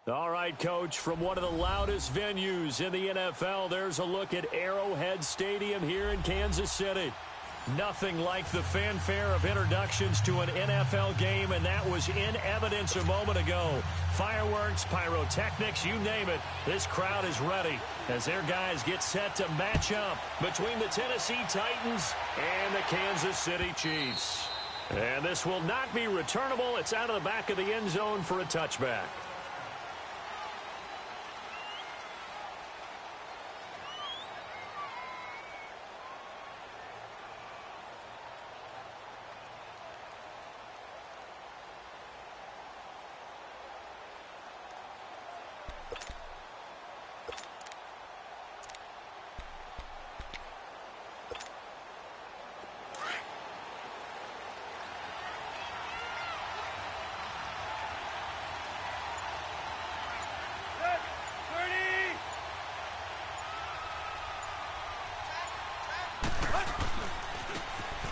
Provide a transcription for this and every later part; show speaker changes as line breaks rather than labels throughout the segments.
All right, Coach, from one of the loudest venues in the NFL, there's a look at Arrowhead Stadium here in Kansas City. Nothing like the fanfare of introductions to an NFL game, and that was in evidence a moment ago. Fireworks, pyrotechnics, you name it. This crowd is ready as their guys get set to match up between the Tennessee Titans and the Kansas City Chiefs. And this will not be returnable. It's out of the back of the end zone for a touchback.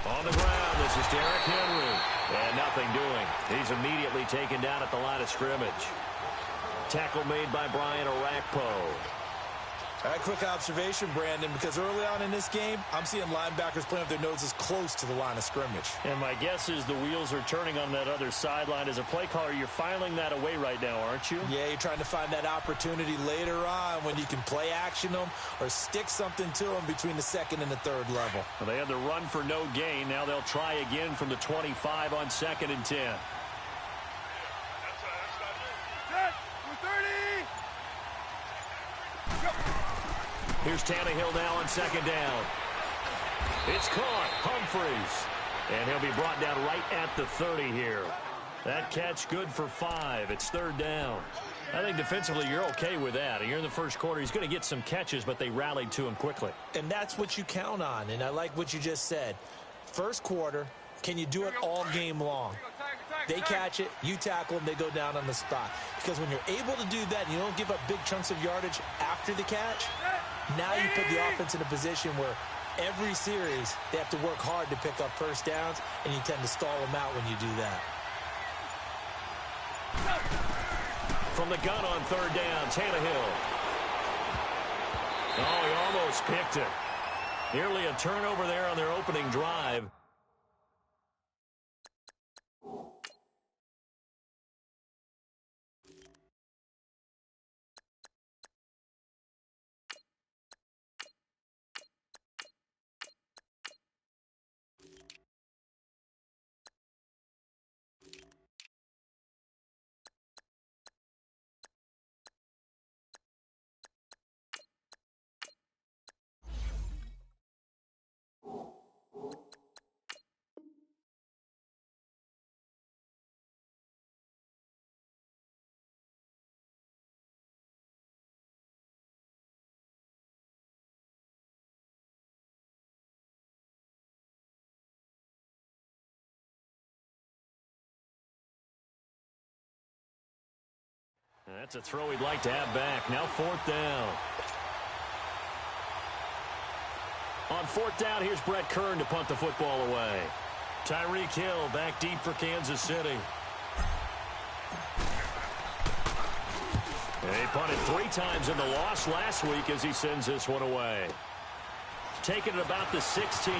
On the ground, this is Derrick Henry. And nothing doing. He's immediately taken down at the line of scrimmage. Tackle made by Brian Orakpo.
All right, quick observation, Brandon, because early on in this game, I'm seeing linebackers playing with their noses close to the line of scrimmage.
And my guess is the wheels are turning on that other sideline. As a play caller, you're filing that away right now, aren't you?
Yeah, you're trying to find that opportunity later on when you can play action them or stick something to them between the second and the third level.
Well, they had the run for no gain. Now they'll try again from the 25 on 2nd and 10. Here's Tannehill now on 2nd down. It's caught. Humphries. And he'll be brought down right at the 30 here. That catch good for 5. It's 3rd down. I think defensively you're okay with that. You're in the first quarter. He's going to get some catches, but they rallied to him quickly.
And that's what you count on. And I like what you just said. First quarter, can you do it all game long? They catch it, you tackle them, they go down on the spot. Because when you're able to do that and you don't give up big chunks of yardage after the catch, now you put the offense in a position where every series they have to work hard to pick up first downs, and you tend to stall them out when you do that.
From the gun on 3rd down, Tannehill. Oh, he almost picked it. Nearly a turnover there on their opening drive. That's a throw he'd like to have back. Now 4th down. On 4th down, here's Brett Kern to punt the football away. Tyreek Hill back deep for Kansas City. He punted 3 times in the loss last week as he sends this one away. Taking it about the 16.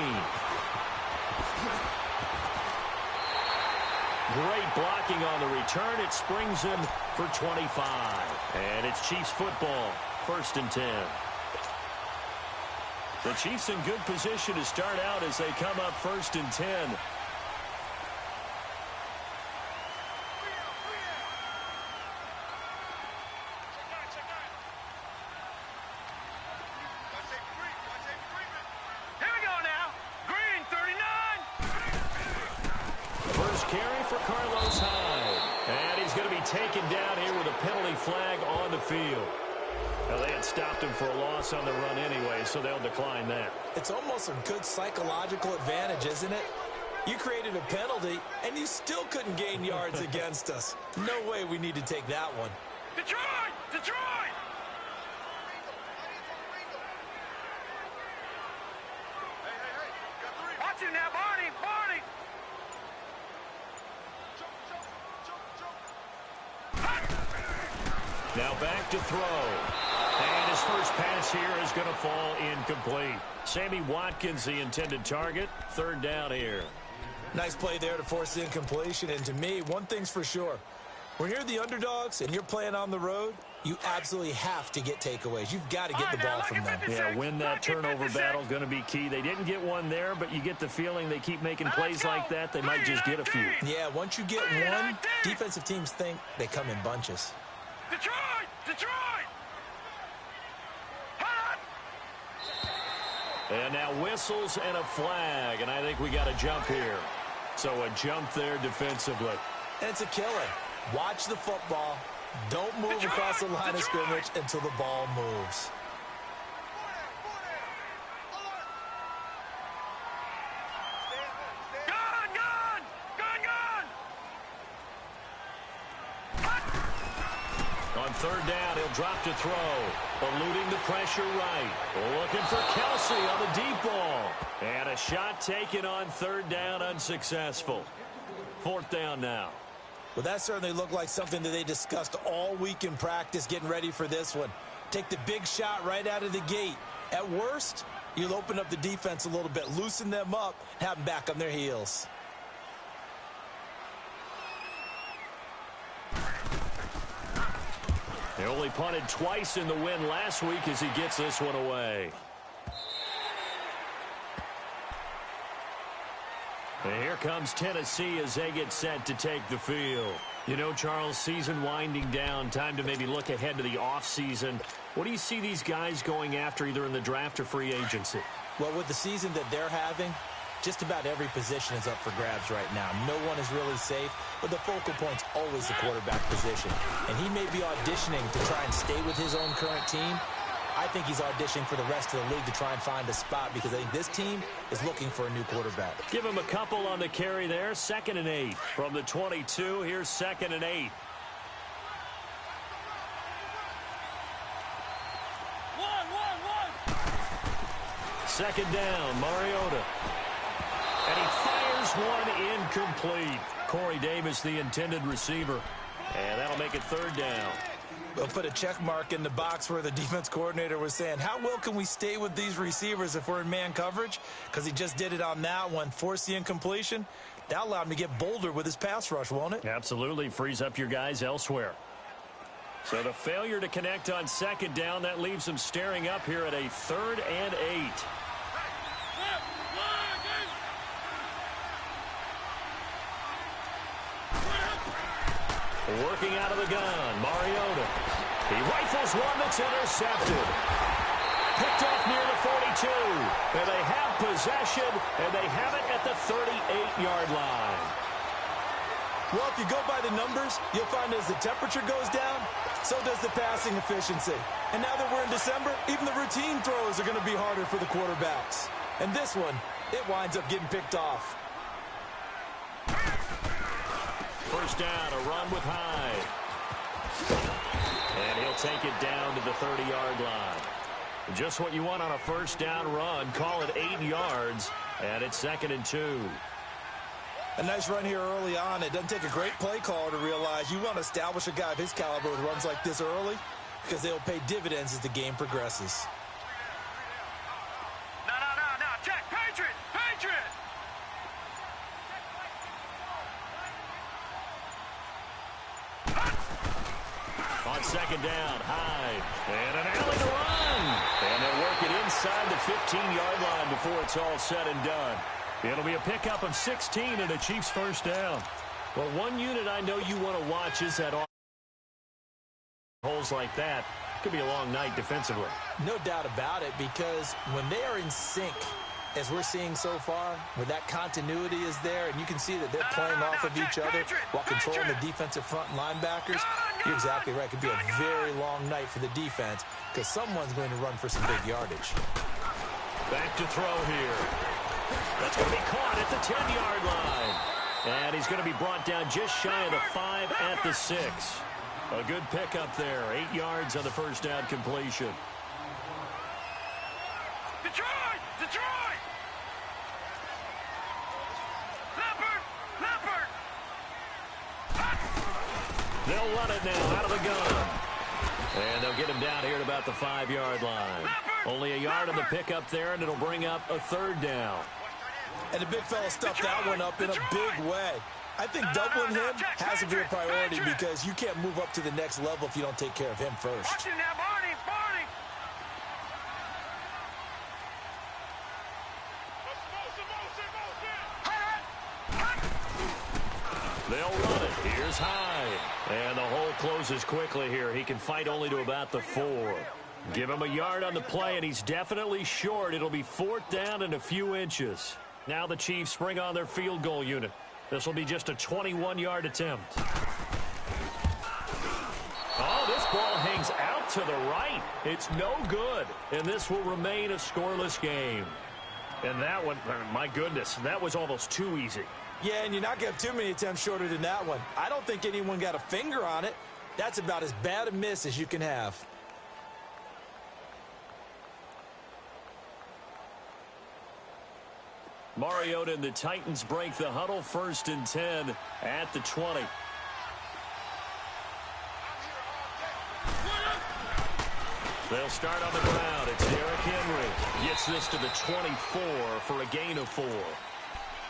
Great blocking on the return. It springs him for 25. And it's Chiefs football, 1st and 10. The Chiefs in good position to start out as they come up 1st and 10. Taken down here with a penalty flag on the field. Well, they had stopped him for a loss on the run anyway, so they'll decline that.
It's almost a good psychological advantage, isn't it? You created a penalty, and you still couldn't gain yards against us. No way we need to take that one.
Detroit! Detroit! Watch him now, Barney! Barney!
Now back to throw. And his first pass here is going to fall incomplete. Sammy Watkins, the intended target. Third down here.
Nice play there to force the incompletion. And to me, one thing's for sure. When you're the underdogs and you're playing on the road, you absolutely have to get takeaways. You've got to get the ball from them.
Yeah, win that turnover battle, going to be key. They didn't get one there, but you get the feeling they keep making plays like that, they might just get a few.
Yeah, once you get one, defensive teams think they come in bunches.
Detroit! Detroit!
And now whistles and a flag, and I think we got a jump here. So a jump there defensively.
And it's a killer. Watch the football. Don't move across the line of scrimmage until the ball moves.
Gone! Gone! Gone! Gone!
On third down, he'll drop to throw. Eluding the pressure right. Looking for Kelsey on the deep ball. And a shot taken on third down, unsuccessful. Fourth down now.
Well, that certainly looked like something that they discussed all week in practice, getting ready for this one. Take the big shot right out of the gate. At worst, you'll open up the defense a little bit, loosen them up, have them back on their heels.
They only punted twice in the win last week as he gets this one away. And here comes Tennessee as they get set to take the field. You know, Charles, season winding down, time to maybe look ahead to the offseason. What do you see these guys going after either in the draft or free agency?
Well, with the season that they're having, just about every position is up for grabs right now. No one is really safe, but the focal point's always the quarterback position. And he may be auditioning to try and stay with his own current team. I think he's auditioning for the rest of the league to try and find a spot because I think this team is looking for a new quarterback.
Give him a couple on the carry there. 2nd and 8 from the 22. Here's 2nd and 8. Second down, Mariota. And he fires one incomplete. Corey Davis, the intended receiver. And that'll make it third down.
They'll put a check mark in the box where the defense coordinator was saying, how well can we stay with these receivers if we're in man coverage? Because he just did it on that one, forced the incompletion. That'll allow him to get bolder with his pass rush, won't it?
Absolutely. Frees up your guys elsewhere. So the failure to connect on second down, that leaves him staring up here at a 3rd and 8. Working out of the gun, Mariota. He rifles one that's intercepted. Picked off near the 42. And they have possession, and they have it at the 38-yard line.
Well, if you go by the numbers, you'll find as the temperature goes down, so does the passing efficiency. And now that we're in December, even the routine throws are going to be harder for the quarterbacks. And this one, it winds up getting picked off.
First down, a run with Hyde. And he'll take it down to the 30-yard line. Just what you want on a first down run. Call it 8 yards, and it's 2nd and 2.
A nice run here early on. It doesn't take a great play caller to realize you want to establish a guy of his caliber with runs like this early because they'll pay dividends as the game progresses.
No. Check. Patriot! Patriot!
On second down, Hyde. And an alley to run. And they'll work it inside the 15-yard line before it's all said and done. It'll be a pickup of 16 and a Chiefs first down. Well, one unit I know you want to watch is that holes like that. Could be a long night defensively.
No doubt about it, because when they are in sync, as we're seeing so far, where that continuity is there, and you can see that they're playing off of each other while controlling the defensive front linebackers, you're exactly right. It could be a very long night for the defense because someone's going to run for some big yardage.
Back to throw here. That's going to be caught at the 10-yard line. And he's going to be brought down just shy of the 5 at the 6. A good pickup there. 8 yards on the first down completion.
Detroit! Detroit! Leopard!
They'll run it now out of the gun. And they'll get him down here at about the 5-yard line. Only a yard on the pickup there, and it'll bring up a 3rd down.
And the big fella stuffed that one up in a big way. I think doubling him has to be a priority because you can't move up to the next level if you don't take care of him first.
Watch it now, Barney, Barney.
They'll run it. Here's Hyde. And the hole closes quickly here. He can fight only to about the 4. Give him a yard on the play, and he's definitely short. It'll be 4th down and a few inches. Now the Chiefs bring on their field goal unit. This will be just a 21-yard attempt. Oh, this ball hangs out to the right. It's no good, and this will remain a scoreless game. And that one, my goodness, that was almost too easy.
Yeah, and you're not going to have too many attempts shorter than that one. I don't think anyone got a finger on it. That's about as bad a miss as you can have.
Mariota and the Titans break the huddle, 1st and 10 at the 20. They'll start on the ground. It's Derrick Henry. Gets this to the 24 for a gain of 4.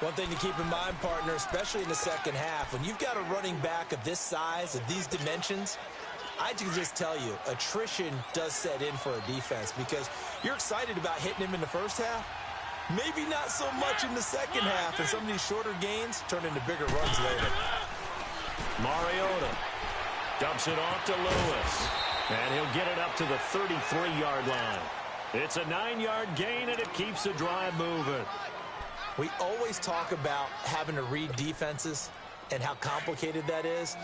One thing to keep in mind, partner, especially in the second half, when you've got a running back of this size, of these dimensions, I can just tell you, attrition does set in for a defense because you're excited about hitting him in the first half. Maybe not so much in the second half, and some of these shorter gains turn into bigger runs later.
Mariota dumps it off to Lewis, and he'll get it up to the 33-yard line. It's a 9-yard gain, and it keeps the drive moving.
We always talk about having to read defenses and how complicated that is.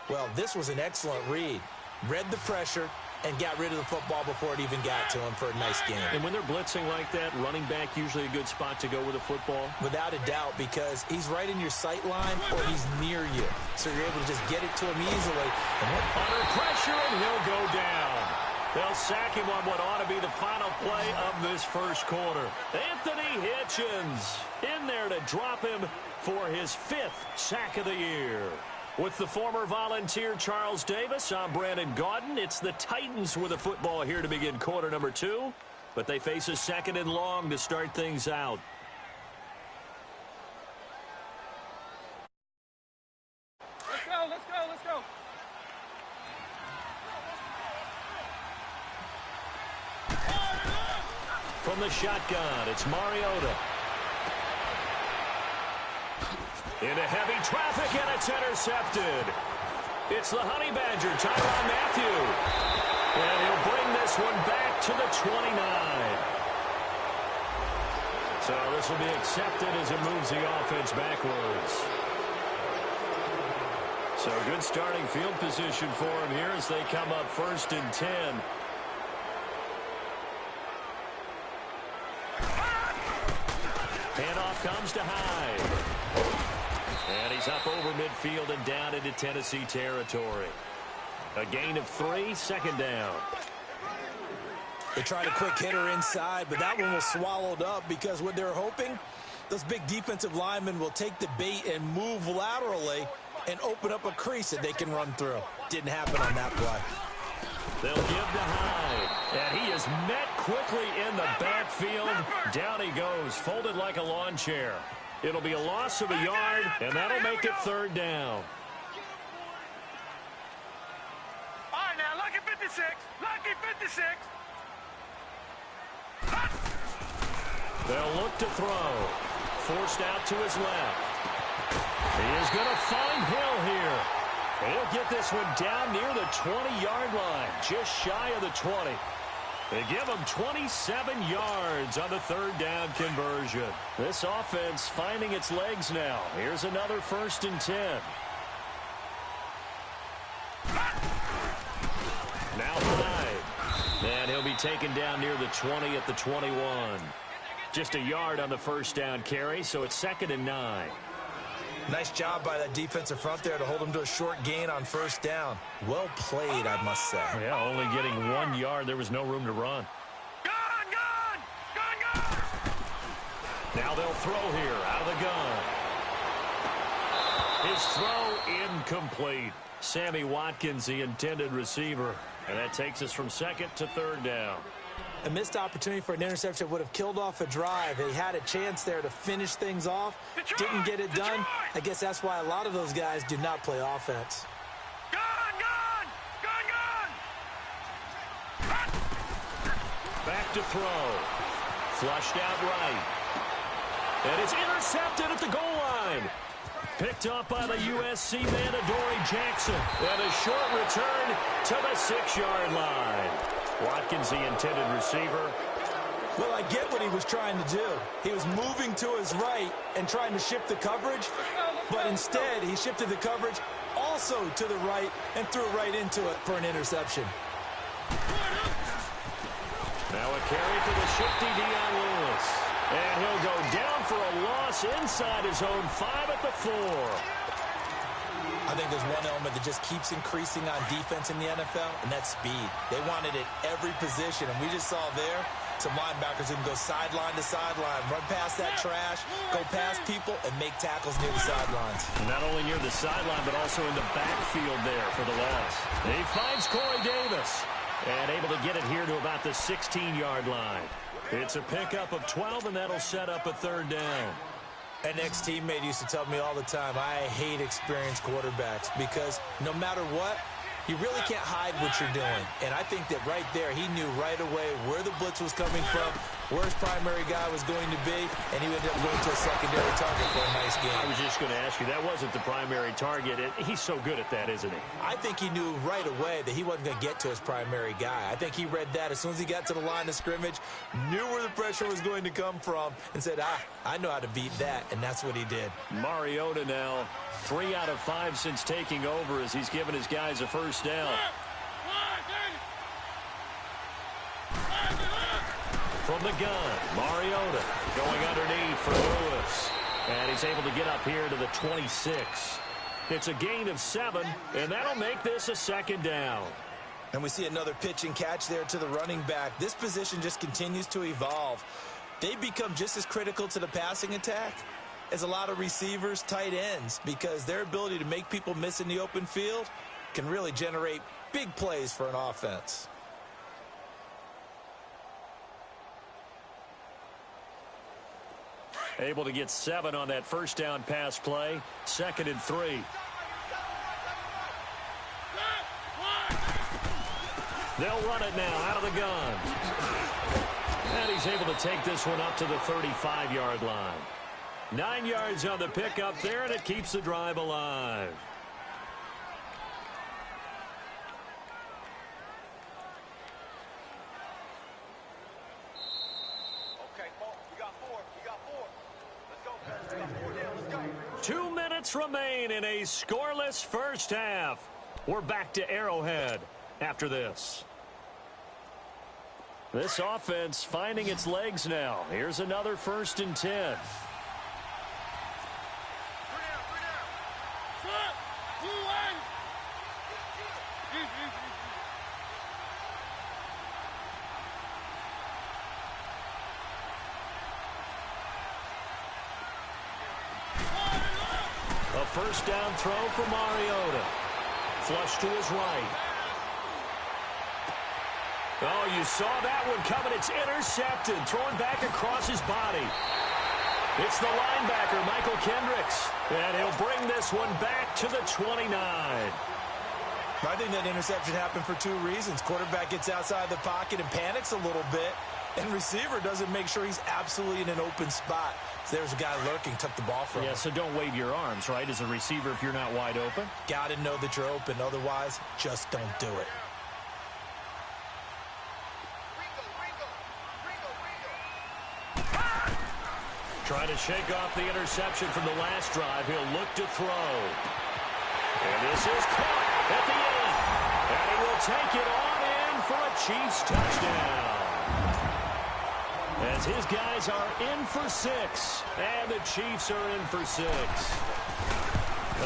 Well, this was an excellent read. Read the pressure and got rid of the football before it even got to him for a nice game.
And when they're blitzing like that, running back usually a good spot to go with a football?
Without a doubt, because he's right in your sight line or he's near you. So you're able to just get it to him easily. And
under pressure, and he'll go down. They'll sack him on what ought to be the final play of this first quarter. Anthony Hitchens in there to drop him for his 5th sack of the year. With the former Volunteer Charles Davis, I'm Brandon Gaudin. It's the Titans with a football here to begin quarter number 2. But they face a 2nd and long to start things out.
Let's go, let's go, let's go.
From the shotgun, it's Mariota. Into heavy traffic, and it's intercepted. It's the Honey Badger, Tyrann Mathieu. And he'll bring this one back to the 29. So this will be accepted as it moves the offense backwards. So good starting field position for him here as they come up 1st and 10. Handoff comes to Hyde. And he's up over midfield and down into Tennessee territory. A gain of 3, 2nd down.
They tried a quick hitter inside, but that one was swallowed up because what they're hoping, those big defensive linemen will take the bait and move laterally and open up a crease that they can run through. Didn't happen on that play.
They'll give to Hyde, and he is met quickly in the backfield. Down he goes, folded like a lawn chair. It'll be a loss of a yard, and that'll make it 3rd down.
All right, now, lucky 56. Lucky 56.
They'll look to throw. Forced out to his left. He is going to find Hill here. He'll get this one down near the 20-yard line, just shy of the 20. They give him 27 yards on the 3rd down conversion. This offense finding its legs now. Here's another 1st and 10. Now Hyde. And he'll be taken down near the 20 at the 21. Just a yard on the 1st down carry, so it's 2nd and 9.
Nice job by that defensive front there to hold him to a short gain on 1st down. Well played, I must say.
Yeah, only getting 1 yard. There was no room to run.
Gun, gun, gun, gun.
Now they'll throw here out of the gun. His throw incomplete. Sammy Watkins, the intended receiver. And that takes us from second to third down.
A missed opportunity for an interception would have killed off a drive. He had a chance there to finish things off. Didn't get it done. I guess that's why a lot of those guys do not play offense.
Back to throw. Flushed out right. And it's intercepted at the goal line. Picked up by the USC man, Adoree Jackson. And a short return to the 6-yard line. Watkins, the intended receiver.
Well, I get what he was trying to do. He was moving to his right and trying to shift the coverage, but instead he shifted the coverage also to the right and threw right into it for an interception.
Now a carry for the shifty Dion Lewis. And he'll go down for a loss inside his own 5 at the 4.
I think there's one element that just keeps increasing on defense in the NFL, and that's speed. They want it at every position, and we just saw there some linebackers who can go sideline to sideline, run past that trash, go past people, and make tackles near the sidelines.
Not only near the sideline, but also in the backfield there for the loss. He finds Corey Davis, and able to get it here to about the 16-yard line. It's a pickup of 12, and that'll set up a third down.
An ex-teammate used to tell me all the time, I hate experienced quarterbacks because no matter what, you really can't hide what you're doing. And I think that right there, he knew right away where the blitz was coming from, where his primary guy was going to be, and he ended up going to a secondary target for a nice game.
I was just going to ask you, that wasn't the primary target. He's so good at that, isn't he?
I think he knew right away that he wasn't going to get to his primary guy. I think he read that as soon as he got to the line of scrimmage, knew where the pressure was going to come from, and said, I know how to beat that, and that's what he did.
Mariota now 3 out of 5 since taking over as he's given his guys a first down. From the gun, Mariota going underneath for Lewis. And he's able to get up here to the 26. It's a gain of 7, and that'll make this a second down.
And we see another pitch and catch there to the running back. This position just continues to evolve. They become just as critical to the passing attack as a lot of receivers, tight ends, because their ability to make people miss in the open field can really generate big plays for an offense.
Able to get 7 on that first down pass play. 2nd and 3. They'll run it now out of the gun. And he's able to take this one up to the 35-yard line. 9 yards on the pickup there, and it keeps the drive alive.
Okay, you got 4. You got 4. Let's go. We got 4 down. Let's go.
2 minutes remain in a scoreless first half. We're back to Arrowhead after this. This offense finding its legs now. Here's another 1st and 10. A first down throw for Mariota. Flush to his right. Oh, you saw that one coming. It's intercepted. Thrown back across his body. It's the linebacker, Michael Kendricks. And he'll bring this one back to the 29.
I think that interception happened for 2 reasons. Quarterback gets outside the pocket and panics a little bit. And receiver doesn't make sure he's absolutely in an open spot. So there's a guy lurking, took the ball from him.
Yeah, so don't wave your arms, right, as a receiver if you're not wide open.
Got to know that you're open. Otherwise, just don't do it.
Trying to shake off the interception from the last drive. He'll look to throw. And this is caught at the end. And he will take it on in for a Chiefs touchdown. As his guys are in for 6. And the Chiefs are in for 6.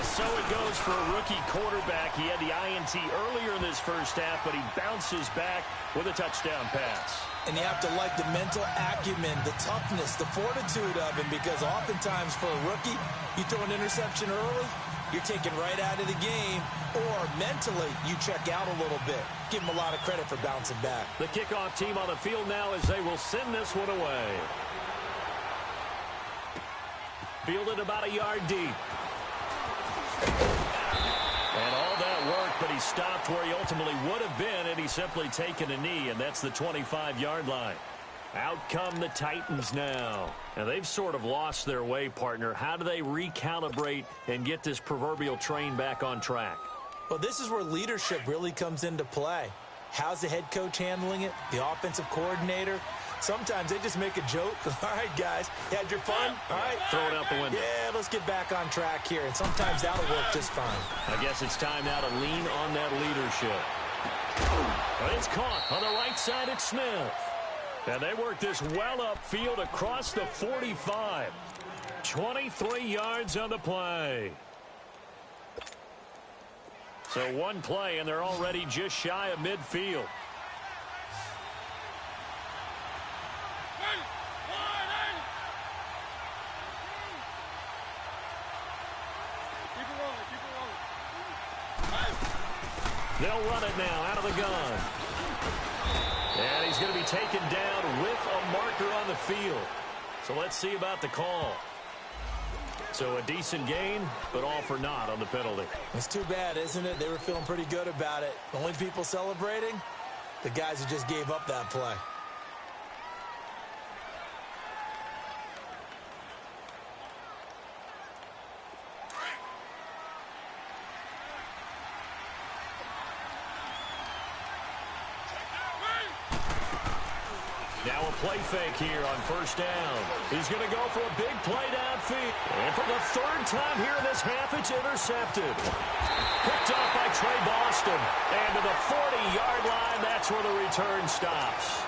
So it goes for a rookie quarterback. He had the INT earlier in this first half, but he bounces back with a touchdown pass.
And you have to like the mental acumen, the toughness, the fortitude of him, because oftentimes for a rookie, you throw an interception early, you're taken right out of the game, or mentally you check out a little bit. Give them a lot of credit for bouncing back.
The kickoff team on the field now as they will send this one away. Fielded about a yard deep. And all that work, but he stopped where he ultimately would have been, and he's simply taken a knee, and that's the 25-yard line. Out come the Titans now. And they've sort of lost their way, partner. How do they recalibrate and get this proverbial train back on track?
Well, this is where leadership really comes into play. How's the head coach handling it? The offensive coordinator? Sometimes they just make a joke. All right, guys, you had your fun? All right.
Throw it out the window.
Yeah, let's get back on track here. And sometimes that'll work just fine.
I guess it's time now to lean on that leadership. But it's caught on the right side at Smith. And they work this well upfield across the 45. 23 yards on the play. So one play, and they're already just shy of midfield. They'll run it now out of the gun. And he's going to be taken down with a marker on the field. So let's see about the call. So a decent gain, but all for naught on the penalty.
It's too bad, isn't it? They were feeling pretty good about it. The only people celebrating? The guys who just gave up that play.
Now a play fake here on first down. He's going to go for a big play downfield. And for the third time here in this half, it's intercepted. Picked off by Trey Boston. And to the 40-yard line, that's where the return stops.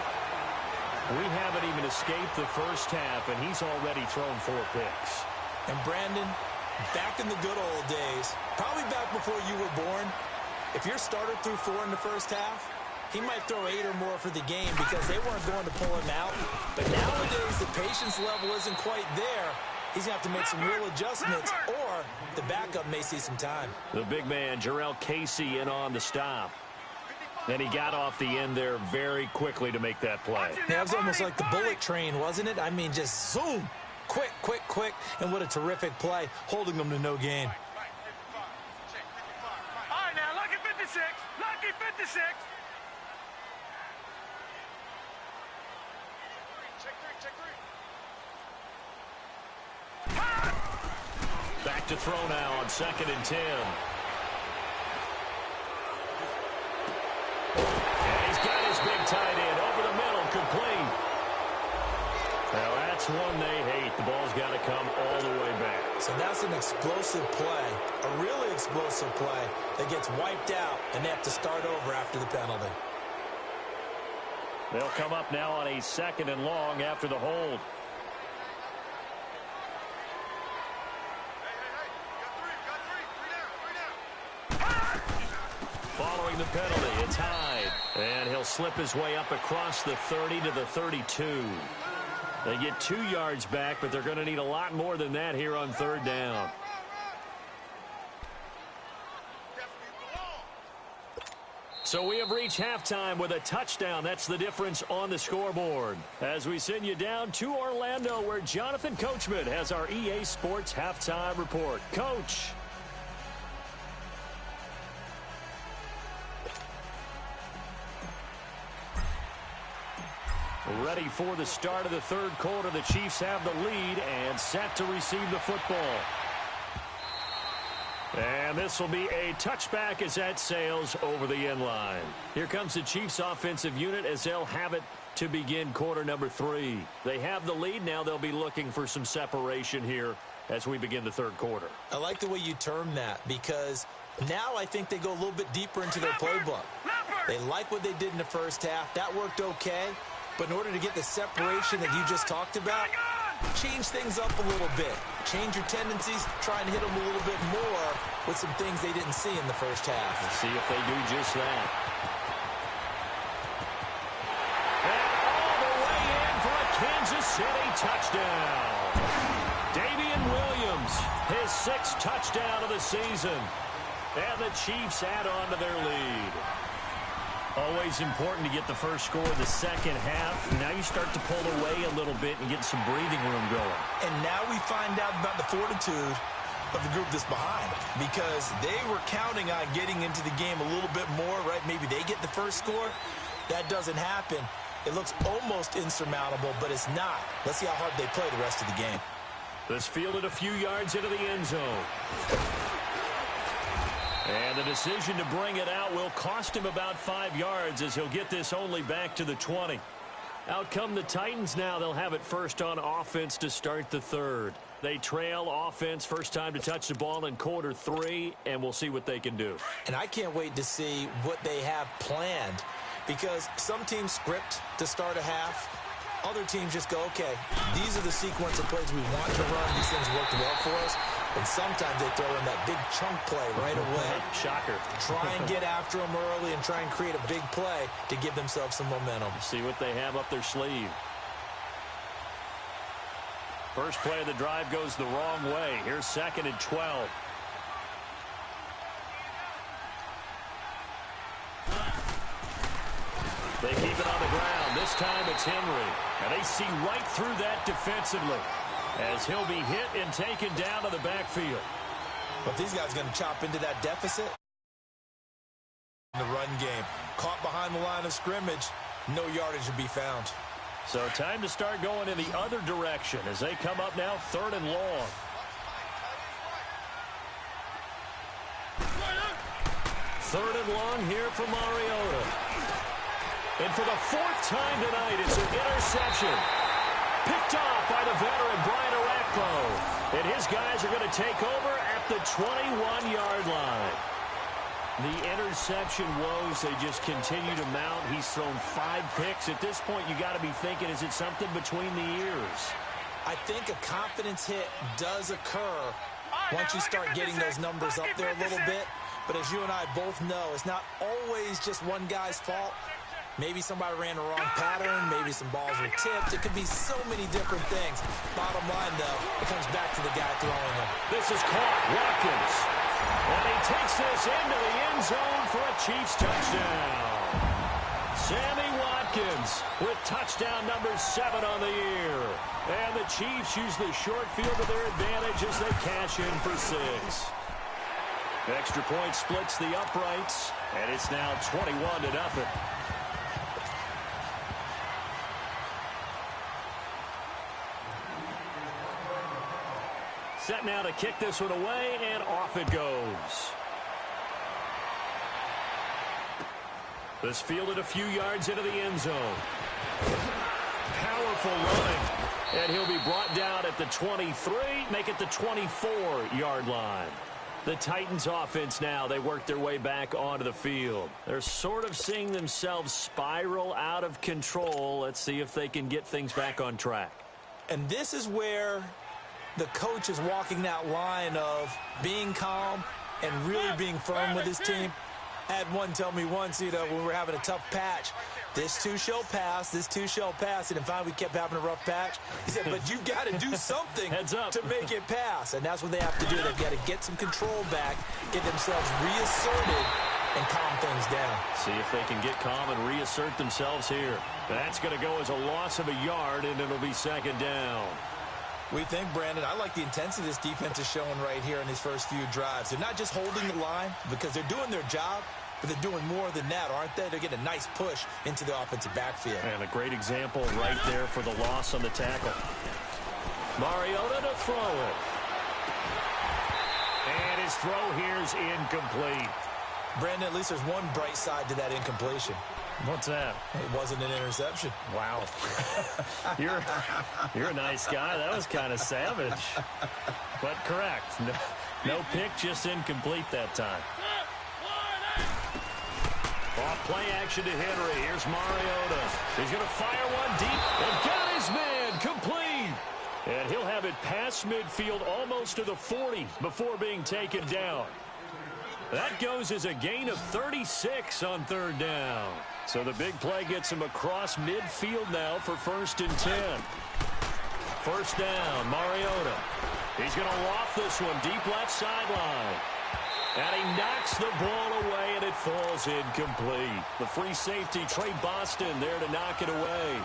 We haven't even escaped the first half, and he's already thrown 4 picks.
And Brandon, back in the good old days, probably back before you were born, if your starter threw 4 in the first half, he might throw 8 or more for the game because they weren't going to pull him out. But nowadays, the patience level isn't quite there. He's going to have to make some real adjustments, or the backup may see some time.
The big man, Jarrell Casey, in on the stop. And he got off the end there very quickly to make that play.
That was almost like the bullet train, wasn't it? I mean, just zoom. Quick, quick, quick. And what a terrific play, holding them to no gain.
All right, now, lucky 56. Lucky 56.
Back to throw now on 2nd and 10. And he's got his big tight end over the middle, complete. Now that's one they hate. The ball's got to come all the way back.
So that's an explosive play, a really explosive play that gets wiped out, and they have to start over after the penalty.
They'll come up now on a 2nd and long after the hold. Following the penalty, it's Hyde. And he'll slip his way up across the 30 to the 32. They get 2 yards back, but they're going to need a lot more than that here on 3rd down. So we have reached halftime with a touchdown. That's the difference on the scoreboard. As we send you down to Orlando, where Jonathan Coachman has our EA Sports halftime report. Coach. Ready for the start of the 3rd quarter. The Chiefs have the lead and set to receive the football. And this will be a touchback as that sails over the end line. Here comes the Chiefs offensive unit as they'll have it to begin quarter number 3. They have the lead. Now they'll be looking for some separation here as we begin the 3rd quarter.
I like the way you term that, because now I think they go a little bit deeper into their playbook. They like what they did in the first half. That worked okay. But in order to get the separation that you just talked about, change things up a little bit. Change your tendencies, try and hit them a little bit more with some things they didn't see in the first half.
Let's see if they do just that. And all the way in for a Kansas City touchdown. Damian Williams his 6th touchdown of the season. And the Chiefs add on to their lead. Always important to get the first score of the second half. Now you start to pull away a little bit and get some breathing room going.
And now we find out about the fortitude of the group that's behind, because they were counting on getting into the game a little bit more, right? Maybe they get the first score. That doesn't happen. It looks almost insurmountable, but it's not. Let's see how hard they play the rest of the game.
This fielded a few yards into the end zone. And the decision to bring it out will cost him about 5 yards, as he'll get this only back to the 20. Out come the Titans now. They'll have it first on offense to start the third. They trail offense, first time to touch the ball in quarter 3, and we'll see what they can do.
And I can't wait to see what they have planned, because some teams script to start a half. Other teams just go, okay, these are the sequence of plays we want to run. These things worked well for us. And sometimes they throw in that big chunk play right away.
Shocker.
Try and get after them early and try and create a big play to give themselves some momentum.
See what they have up their sleeve. First play of the drive goes the wrong way. Here's 2nd and 12. They keep it on the ground. This time it's Henry. And they see right through that defensively, as he'll be hit and taken down to the backfield.
But these guys are going to chop into that deficit in the run game. Caught behind the line of scrimmage, no yardage to be found.
So time to start going in the other direction as they come up now 3rd and long. Third and long here for Mariota. And for the 4th time tonight, it's an interception. Picked off by the veteran Brian Orakpo. And his guys are going to take over at the 21-yard line. The interception woes, they just continue to mount. He's thrown 5 picks. At this point, you got to be thinking, is it something between the ears?
I think a confidence hit does occur once you start getting those numbers up there a little bit. But as you and I both know, it's not always just one guy's fault. Maybe somebody ran the wrong pattern. Maybe some balls were tipped. It could be so many different things. Bottom line, though, it comes back to the guy throwing them.
This is caught. Watkins. And he takes this into the end zone for a Chiefs touchdown. Sammy Watkins with touchdown number 7 on the year. And the Chiefs use the short field to their advantage as they cash in for 6. Extra point splits the uprights, and it's now 21-0. Set now to kick this one away, and off it goes. This fielded a few yards into the end zone. Powerful running, and he'll be brought down at the 23, make it the 24-yard line. The Titans offense now, they work their way back onto the field. They're sort of seeing themselves spiral out of control. Let's see if they can get things back on track.
And this is where the coach is walking that line of being calm and really being firm with his team. I had one tell me once, when we were having a tough patch, this too shall pass, this too shall pass. And finally, we kept having a rough patch. He said, but you got to do something to make it pass. And that's what they have to do. They've got to get some control back, get themselves reasserted, and calm things down.
See if they can get calm and reassert themselves here. That's going to go as a loss of a yard, and it'll be 2nd down.
We think, Brandon, I like the intensity this defense is showing right here in these first few drives. They're not just holding the line because they're doing their job, but they're doing more than that, aren't they? They're getting a nice push into the offensive backfield.
And a great example right there for the loss on the tackle. Mariota to throw it. And his throw here is incomplete.
Brandon, at least there's one bright side to that incompletion.
What's that?
It wasn't an interception.
Wow. You're a nice guy. That was kind of savage. But correct. No pick, just incomplete that time. Off play action to Henry. Here's Mariota. He's going to fire one deep and got his man complete. And he'll have it past midfield almost to the 40 before being taken down. That goes as a gain of 36 on 3rd down. So the big play gets him across midfield now for 1st and 10. First down, Mariota. He's going to loft this one deep left sideline. And he knocks the ball away, and it falls incomplete. The free safety, Trey Boston, there to knock it away.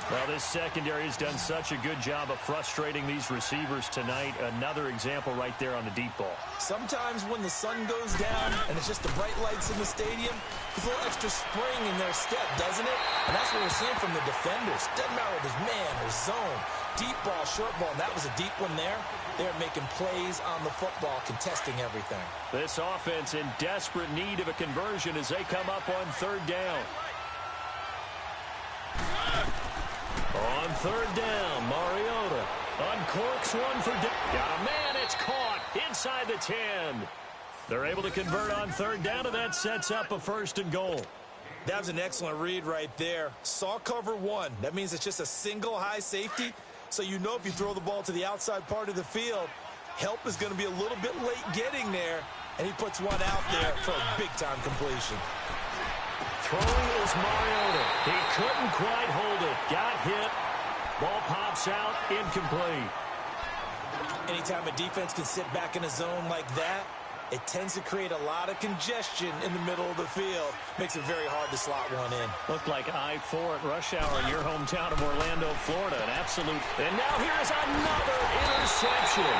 Well, this secondary has done such a good job of frustrating these receivers tonight. Another example right there on the deep ball.
Sometimes when the sun goes down and it's just the bright lights in the stadium, there's a little extra spring in their step, doesn't it? And that's what we're seeing from the defenders. Doesn't matter if it's man or zone, deep ball, short ball, and that was a deep one there. They're making plays on the football, contesting everything.
This offense in desperate need of a conversion as they come up on third down. On third down, Mariota uncorks one for got a man. It's caught inside the 10. They're able to convert on third down, and that sets up a first and goal.
That was an excellent read right there. Saw cover one. That means it's just a single high safety. So you know if you throw the ball to the outside part of the field, help is going to be a little bit late getting there, and he puts one out there for a big-time completion.
Throwing is Mariota. He couldn't quite hold it. Got hit. Ball pops out. Incomplete.
Anytime a defense can sit back in a zone like that, it tends to create a lot of congestion in the middle of the field. Makes it very hard to slot one in.
Looked like I-4 at rush hour in your hometown of Orlando, Florida. An absolute. And now here's another interception.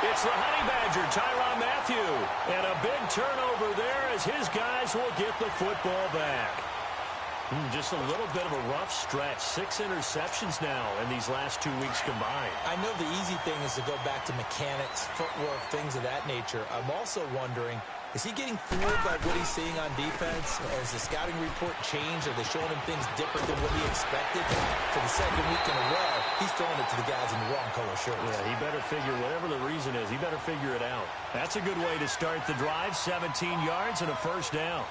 It's the Honey Badger, Tyrann Mathieu. And a big turnover there as his guys will get the football back. Just a little bit of a rough stretch. 6 interceptions now in these last 2 weeks combined.
I know the easy thing is to go back to mechanics, footwork, things of that nature. I'm also wondering, is he getting fooled by what he's seeing on defense? Has the scouting report changed? Are they showing him things different than what he expected? For the second week in a row, he's throwing it to the guys in the wrong color shirts.
Yeah, he better figure, whatever the reason is, he better figure it out. That's a good way to start the drive. 17 yards and a first down.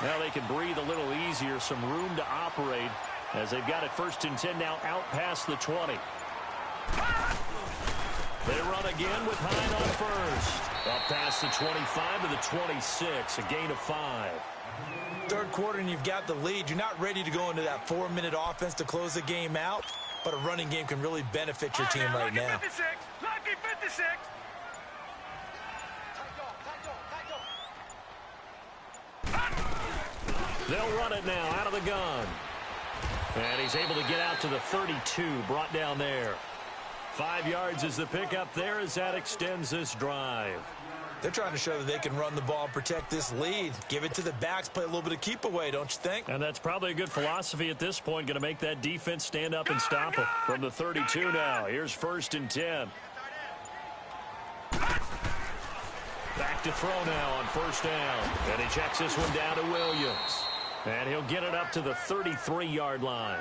Now they can breathe a little easier, some room to operate as they've got it first and 10 now out past the 20. They run again with Hine on first. Up past the 25 to the 26, a gain of 5.
Third quarter and you've got the lead. You're not ready to go into that 4-minute offense to close the game out, but a running game can really benefit your team right now.
56, lucky 56.
They'll run it now out of the gun. And he's able to get out to the 32, brought down there. 5 yards is the pickup there as that extends this drive.
They're trying to show that they can run the ball and protect this lead. Give it to the backs, play a little bit of keep away, don't you think?
And that's probably a good philosophy at this point, going to make that defense stand up and stop them. From the 32 now, here's first and 10. Back to throw now on first down. And he checks this one down to Williams. And he'll get it up to the 33-yard line.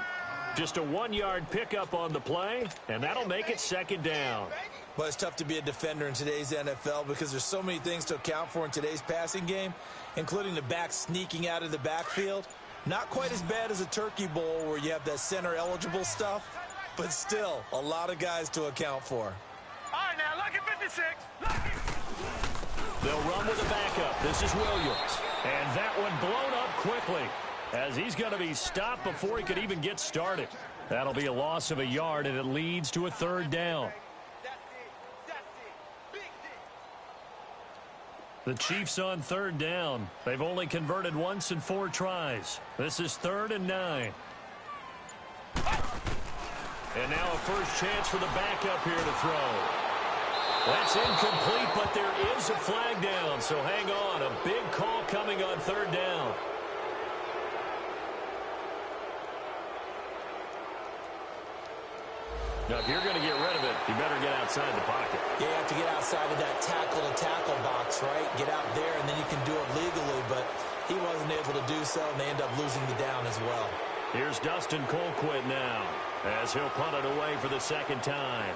Just a 1-yard pickup on the play, and that'll make it second down.
Well, it's tough to be a defender in today's NFL because there's so many things to account for in today's passing game, including the back sneaking out of the backfield. Not quite as bad as a turkey bowl where you have that center-eligible stuff, but still a lot of guys to account for.
All right, now, lucky 56. Lucky.
They'll run with a backup. This is Williams. And that one blown up quickly as he's going to be stopped before he could even get started. That'll be a loss of a yard, and it leads to a third down. The Chiefs on third down. They've only converted once in 4 tries. This is 3rd and 9. And now a first chance for the backup here to throw. That's incomplete, but there is a flag down, so hang on. A big call coming on third down. Now, if you're going to get rid of it, you better get outside the pocket.
You have to get outside of that tackle-to-tackle box, right? Get out there, and then you can do it legally, but he wasn't able to do so, and they end up losing the down as well.
Here's Dustin Colquitt now as he'll punt it away for the second time.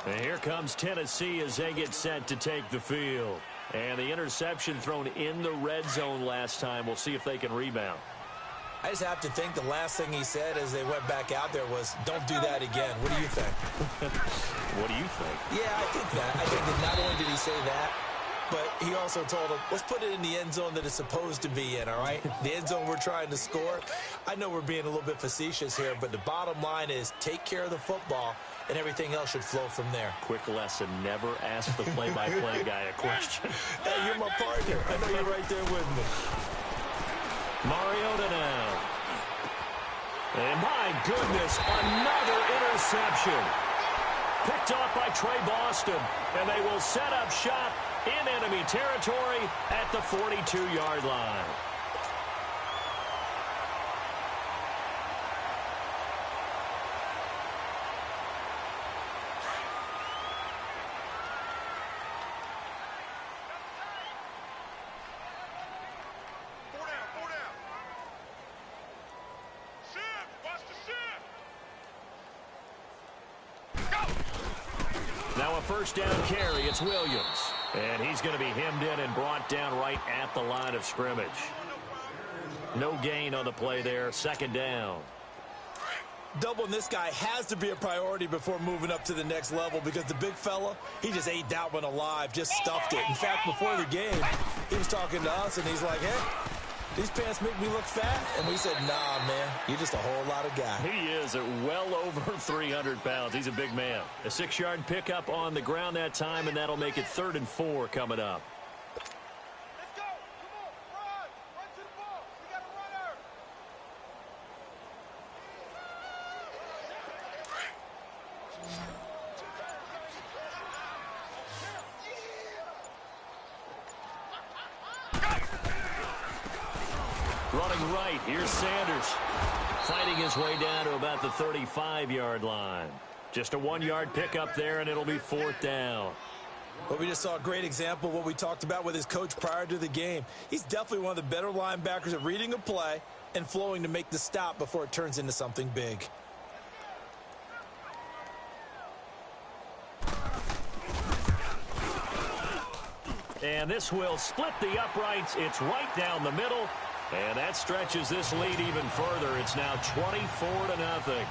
And here comes Tennessee as they get set to take the field. And the interception thrown in the red zone last time. We'll see if they can rebound.
I just have to think the last thing he said as they went back out there was, don't do that again. What do you think?
What do you think?
Yeah, I think that. I think that not only did he say that, but he also told him, let's put it in the end zone that it's supposed to be in, all right? The end zone we're trying to score. I know we're being a little bit facetious here, but the bottom line is take care of the football, and everything else should flow from there.
Quick lesson, never ask the play-by-play guy a question.
Hey, you're my partner. I know you're right there with me.
Mariota now. And my goodness, another interception. Picked off by Trey Boston, and they will set up shop in enemy territory at the 42-yard line.
Four down. Shift. Watch the shift.
Now a first down carry. It's Williams. And he's going to be hemmed in and brought down right at the line of scrimmage. No gain on the play there. Second down.
Doubling this guy has to be a priority before moving up to the next level because the big fella, he just ate that one alive, just stuffed it. In fact, before the game, he was talking to us, and he's like, hey, these pants make me look fat. And we said, nah, man, you're just a whole lot of guy.
He is at well over 300 pounds. He's a big man. A 6-yard pickup on the ground that time, and that'll make it 3rd and 4 coming up.
Let's go. Come on. Run to the ball. We got a runner.
Running right, here's Sanders. Fighting his way down to about the 35-yard line. Just a 1-yard pickup there, and it'll be 4th down.
But we just saw a great example of what we talked about with his coach prior to the game. He's definitely one of the better linebackers at reading a play and flowing to make the stop before it turns into something big.
And this will split the uprights. It's right down the middle. And that stretches this lead even further. It's now 24-0.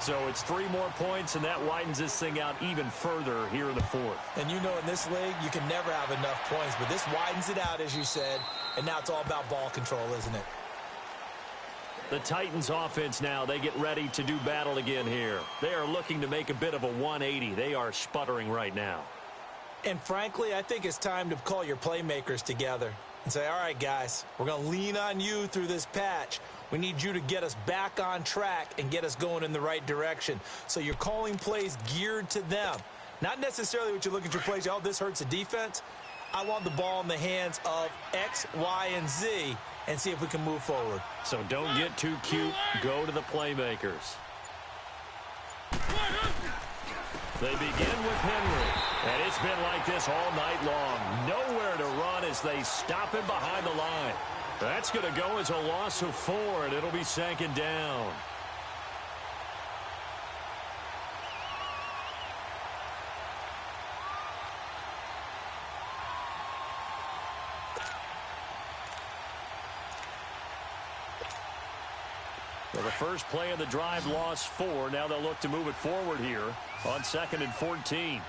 So it's 3 more points, and that widens this thing out even further here in the 4th.
And you know in this league, you can never have enough points, but this widens it out, as you said, and now it's all about ball control, isn't it?
The Titans offense now, they get ready to do battle again here. They are looking to make a bit of a 180. They are sputtering right now.
And frankly, I think it's time to call your playmakers together and say, all right, guys, we're going to lean on you through this patch. We need you to get us back on track and get us going in the right direction. So you're calling plays geared to them. Not necessarily what you look at your plays, oh, this hurts the defense. I want the ball in the hands of X, Y, and Z and see if we can move forward.
So don't get too cute. Go to the playmakers. They begin with Henry, and it's been like this all night long. Nowhere to run as they stop him behind the line. That's going to go as a loss of 4, and it'll be 2nd down. Well, the first play of the drive lost 4. Now they'll look to move it forward here on 2nd and 14.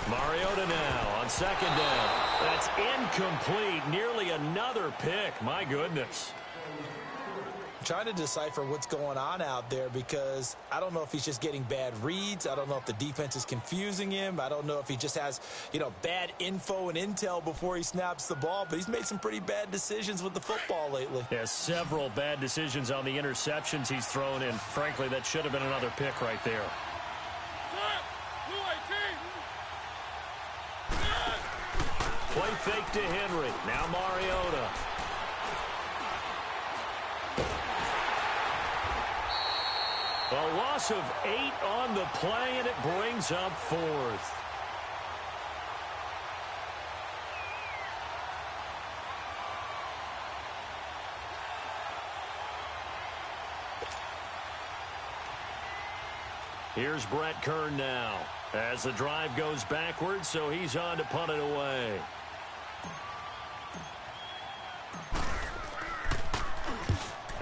Mariota now on 2nd down. That's incomplete. Nearly another pick. My goodness.
Trying to decipher what's going on out there because I don't know if he's just getting bad reads. I don't know if the defense is confusing him. I don't know if he just has, bad info and intel before he snaps the ball. But he's made some pretty bad decisions with the football lately.
Yeah, several bad decisions on the interceptions he's thrown in. Frankly, that should have been another pick right there. Play fake to Henry. Now Mariota. A loss of 8 on the play, and it brings up 4th. Here's Brett Kern now as the drive goes backwards, so he's on to punt it away.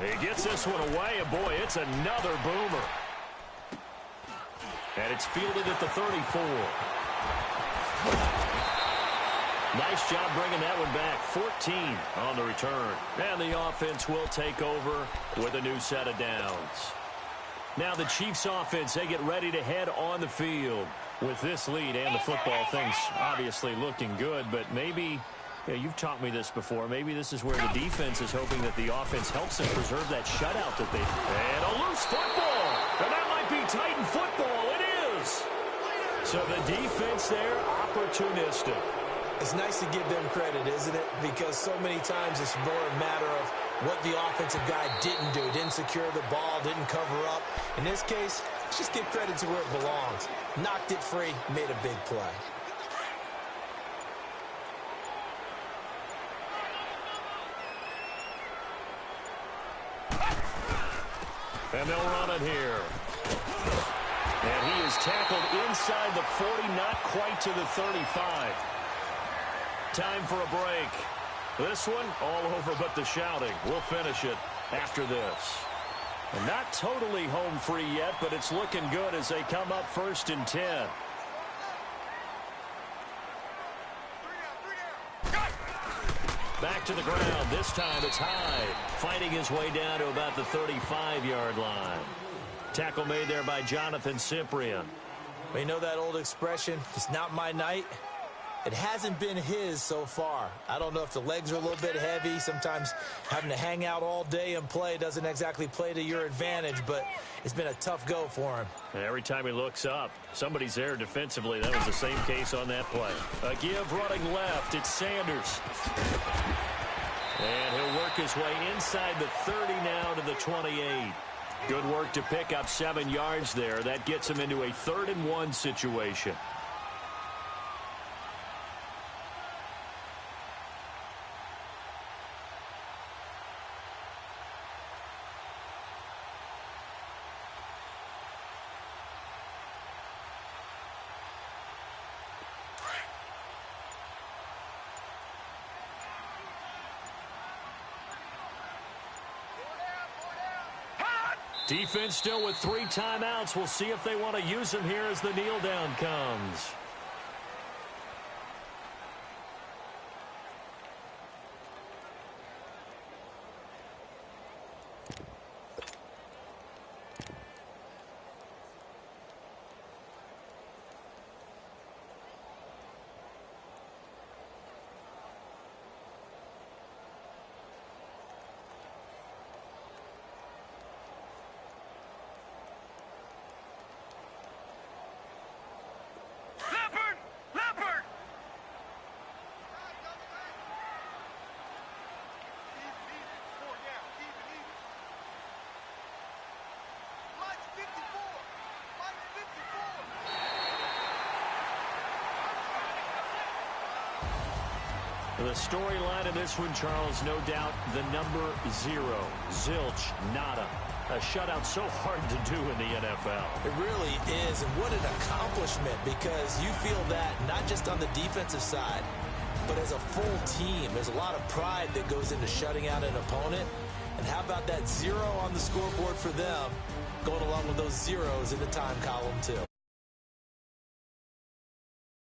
He gets this one away, and boy, it's another boomer. And it's fielded at the 34. Nice job bringing that one back. 14 on the return. And the offense will take over with a new set of downs. Now the Chiefs offense, they get ready to head on the field. With this lead and the football, things obviously looking good, but maybe, you've taught me this before, maybe this is where the defense is hoping that the offense helps them preserve that shutout that they... And a loose football! And that might be Titan football. It is! So the defense there, opportunistic.
It's nice to give them credit, isn't it? Because so many times it's more a matter of what the offensive guy didn't do. Didn't secure the ball, didn't cover up. In this case, let's just give credit to where it belongs. Knocked it free, made a big play.
And they'll run it here. And he is tackled inside the 40, not quite to the 35. Time for a break. This one, all over but the shouting. We'll finish it after this. And not totally home free yet, but it's looking good as they come up 1st and 10. Back to the ground. This time it's Hyde, fighting his way down to about the 35-yard line. Tackle made there by Jonathan Cyprien.
Well, you know that old expression, it's not my night? It hasn't been his so far. I don't know if the legs are a little bit heavy. Sometimes having to hang out all day and play doesn't exactly play to your advantage, but it's been a tough go for him.
And every time he looks up, somebody's there defensively. That was the same case on that play. A give running left. It's Sanders. And he'll work his way inside the 30 now to the 28. Good work to pick up 7 yards there. That gets him into a 3rd and 1 situation. Defense still with 3 timeouts. We'll see if they want to use them here as the kneel down comes. The storyline of this one, Charles, no doubt the number 0, zilch, nada. A shutout so hard to do in the NFL.
It really is, and what an accomplishment, because you feel that not just on the defensive side, but as a full team. There's a lot of pride that goes into shutting out an opponent. And how about that 0 on the scoreboard for them, going along with those zeros in the time column too.